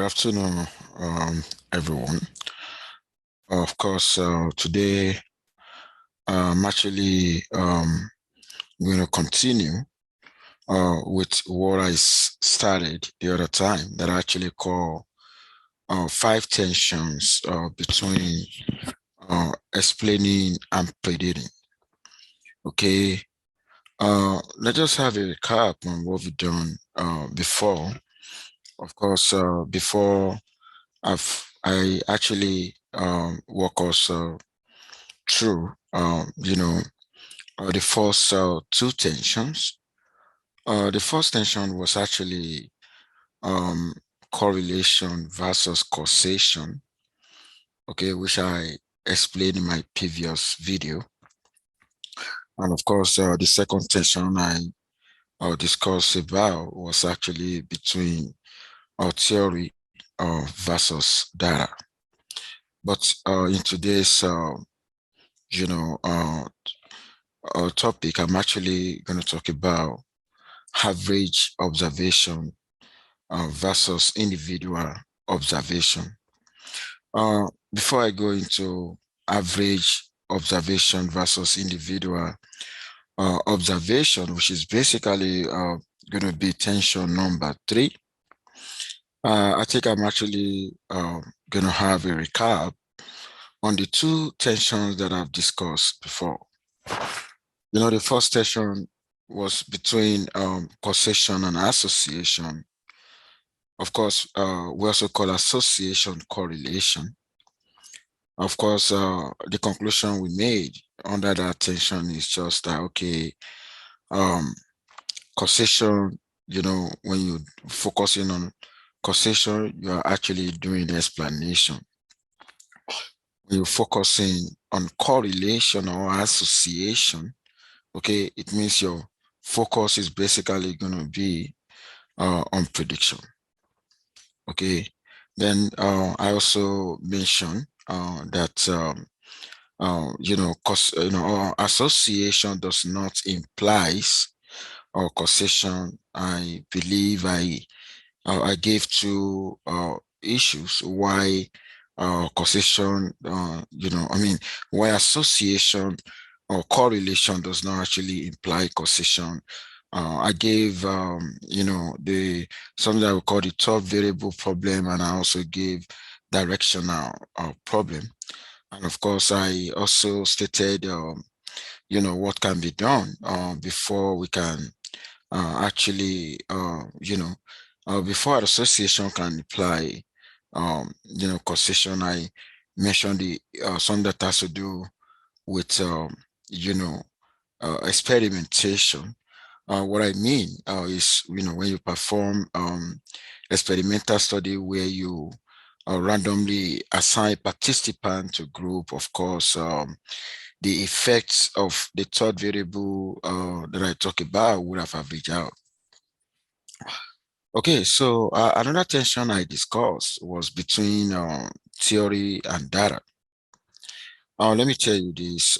Good afternoon, everyone. Of course, today I'm actually going to continue with what I started the other time that I actually call five tensions between explaining and predicting. Okay, let's just have a recap on what we've done before. Of course, before I actually walk us through, the first two tensions. The first tension was actually um, correlation versus causation, okay, which I explained in my previous video. And of course, the second tension I discussed about was actually between theory versus data. But in today's, you know, uh, topic, I'm actually going to talk about average observation versus individual observation. Before I go into average observation versus individual observation, which is basically going to be tension number 3, I think I'm actually going to have a recap on the two tensions that I've discussed before. The first tension was between concession and association. Of course, we also call association correlation. Of course, the conclusion we made under that tension is just that, okay, causation, when you focusing on causation, you are actually doing explanation. When you're focusing on correlation or association, okay, it means your focus is basically going to be on prediction. Okay, then I also mentioned that association does not implies or causation. I believe I gave two issues why causation, why association or correlation does not actually imply causation. I gave, something that we call the top variable problem, and I also gave directional problem. And of course, I also stated, what can be done before we can actually, before association can apply, causation. I mentioned the something that has to do with, experimentation. What I mean is, when you perform experimental study where you randomly assign participant to group, of course, the effects of the third variable that I talk about would have averaged out. Okay, so another tension I discussed was between theory and data. Let me tell you this,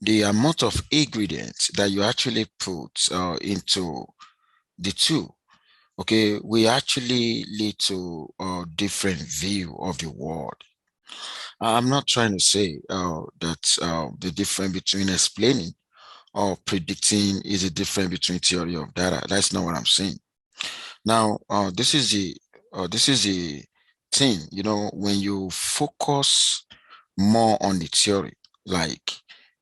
the amount of ingredients that you actually put into the two, okay, we actually lead to a different view of the world. I'm not trying to say that the difference between explaining or predicting is a difference between theory of data. That's not what I'm saying. Now, this is the thing, when you focus more on the theory, like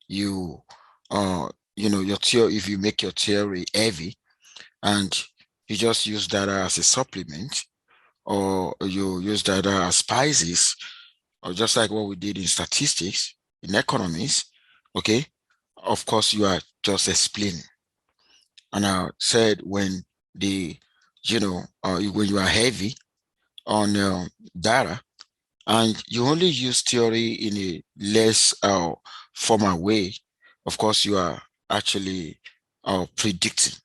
you, your theory, if you make your theory heavy and you just use data as a supplement, or you use data as spices, or just like what we did in statistics, in economics, okay, of course, you are just explaining. And I said when when you are heavy on data and you only use theory in a less formal way, of course, you are actually predicting,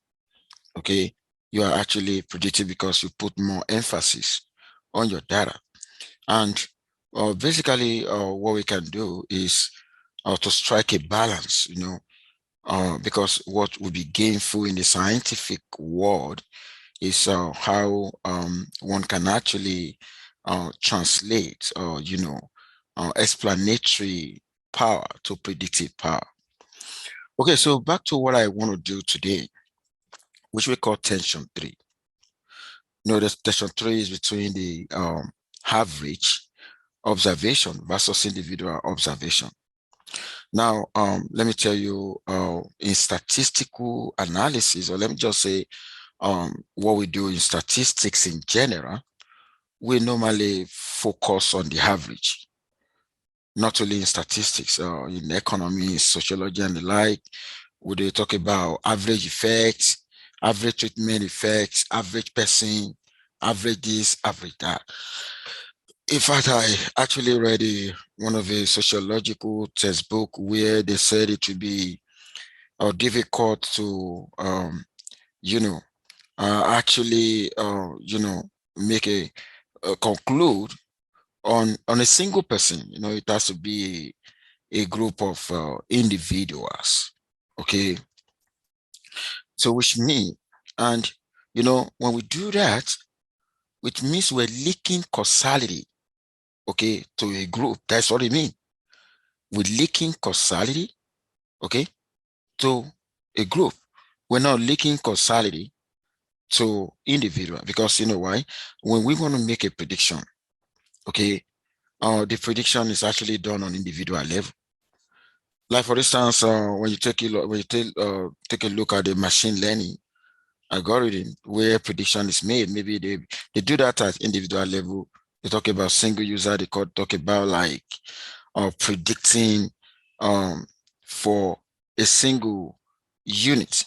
okay? You are actually predicting because you put more emphasis on your data. And basically, what we can do is to strike a balance, because what would be gainful in the scientific world is how one can actually translate or, explanatory power to predictive power. Okay, so back to what I want to do today, which we call tension three. The tension three is between the average observation versus individual observation. Now, let me tell you, in statistical analysis, or let me just say, what we do in statistics in general, we normally focus on the average, not only in statistics, in economy, sociology, and the like. We they talk about average effects, average treatment effects, average person, average this, average that. In fact, I actually read one of a sociological textbook where they said it would be difficult to, you know, actually, make a conclude on a single person. It has to be a group of individuals. Okay, so which means, and when we do that, which means we're linking causality, okay, to a group. That's what it means. We're linking causality, okay, to a group. We're not linking causality to individual, because you know why? When we want to make a prediction, okay, the prediction is actually done on individual level. Like for instance, when you take a look at the machine learning algorithm where prediction is made, maybe they do that at individual level. They talk about single user. They talk about like predicting for a single unit.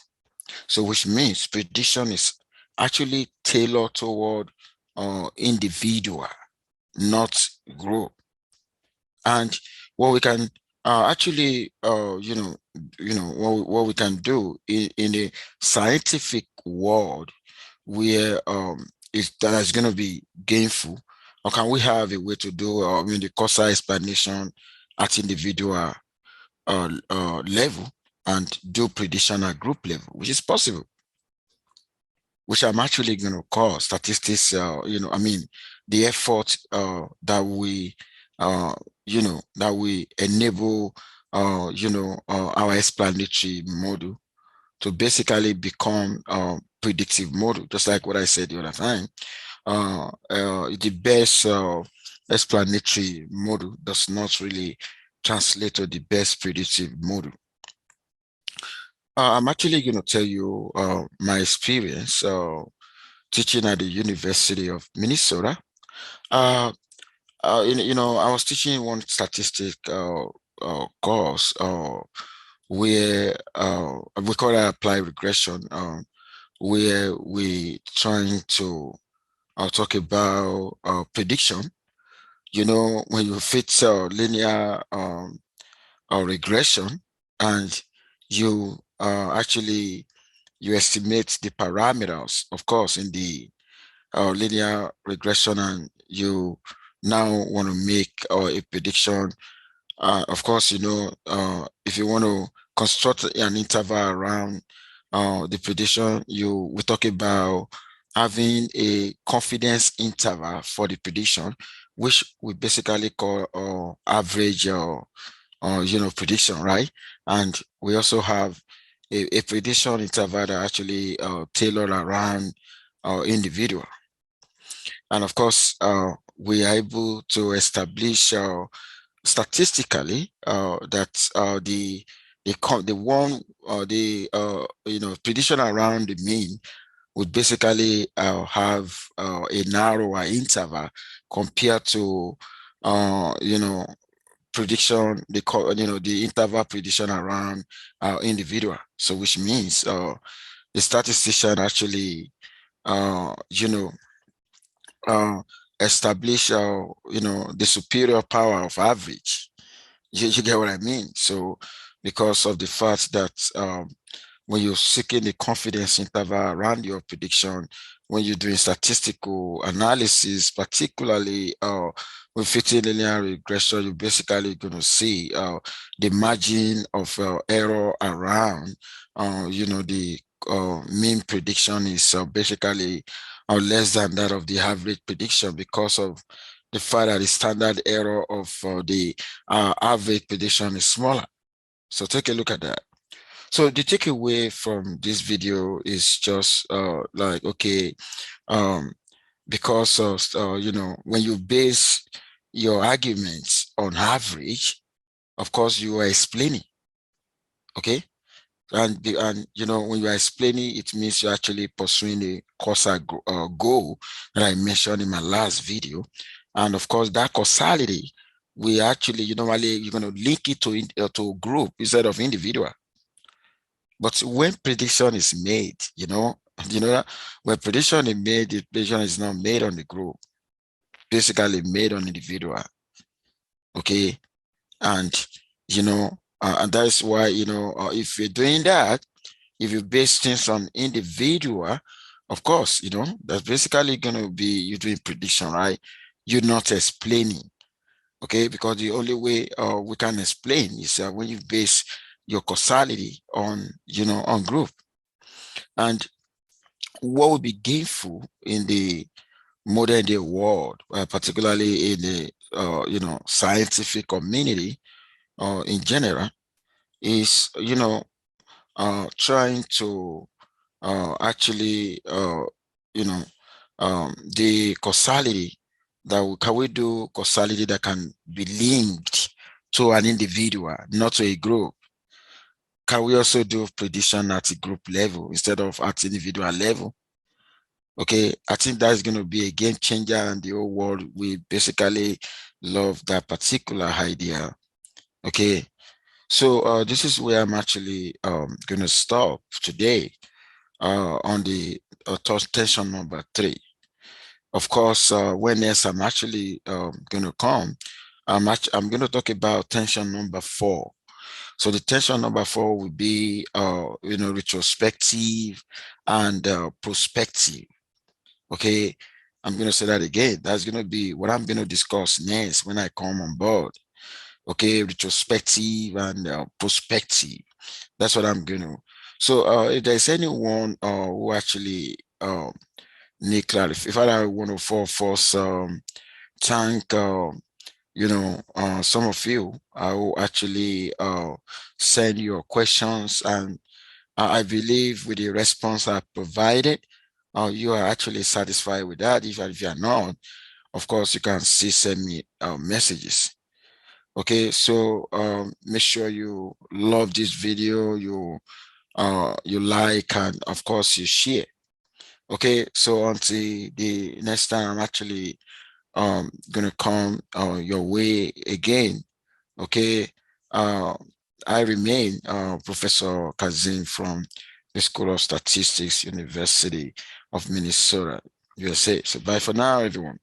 So which means prediction is actually tailored toward individual, not group. And what we can actually what we can do in the scientific world where that is going to be gainful, or can we have a way to do the causal explanation at individual level and do prediction at group level, which is possible, which I'm actually going to call statistics, the effort that we enable, our explanatory model to basically become predictive model, just like what I said the other time. The best explanatory model does not really translate to the best predictive model. I'm actually going to tell you my experience teaching at the University of Minnesota. I was teaching one statistic course where we call it applied regression, where we trying to talk about prediction. When you fit linear regression, and you actually you estimate the parameters, of course, in the linear regression, and you now want to make a prediction. Of course, if you want to construct an interval around the prediction, we talk about having a confidence interval for the prediction, which we basically call average prediction, right? And we also have a prediction interval that actually tailored around individual. And of course, we are able to establish statistically that the prediction around the mean would basically have a narrower interval compared to prediction, the interval prediction around individual. So which means the statistician actually uh, you know establish the superior power of average. You get what I mean? So because of the fact that when you're seeking the confidence interval around your prediction, when you're doing statistical analysis, particularly with fitting linear regression, you're basically going to see the margin of error around the mean prediction is basically less than that of the average prediction, because of the fact that the standard error of the average prediction is smaller. So take a look at that. So the takeaway from this video is just like, okay, um, because of, when you base your arguments on average, of course, you are explaining, okay? And when you are explaining, it means you're actually pursuing a causal goal that I mentioned in my last video. And of course, that causality, we actually, normally you're going to link it to group instead of individual. But when prediction is made, that when prediction is made, the prediction is not made on the group, basically made on individual. Okay. And, and that's why, if you're doing that, if you base things on individual, of course, that's basically going to be you doing prediction, right? You're not explaining. Okay. Because the only way we can explain is when you base your causality on, on group. And what would be gainful in the modern day world, particularly in the scientific community in general, is trying to actually the causality can we do causality that can be linked to an individual, not to a group? Can we also do prediction at a group level instead of at individual level? Okay, I think that's going to be a game changer, and the whole world will basically love that particular idea. Okay, so this is where I'm actually going to stop today on the tension number 3. Of course, when next I'm actually going to come, I'm going to talk about tension number 4. So the tension number 4 will be retrospective and prospective. Okay, I'm going to say that again. That's going to be what I'm going to discuss next when I come on board. Okay, retrospective and prospective. That's what I'm going to. So if there's anyone who actually need clarification, if I want to first thank some of you, I will actually send your questions, and I believe with the response I provided, you are actually satisfied with that. If you are not, of course, you can still send me messages. Okay, so make sure you love this video, you like, and of course you share. Okay, so until the next time, I'm actually gonna come your way again. Okay, uh, I remain Professor Kazim from the School of Statistics, University of Minnesota, USA. So bye for now, everyone.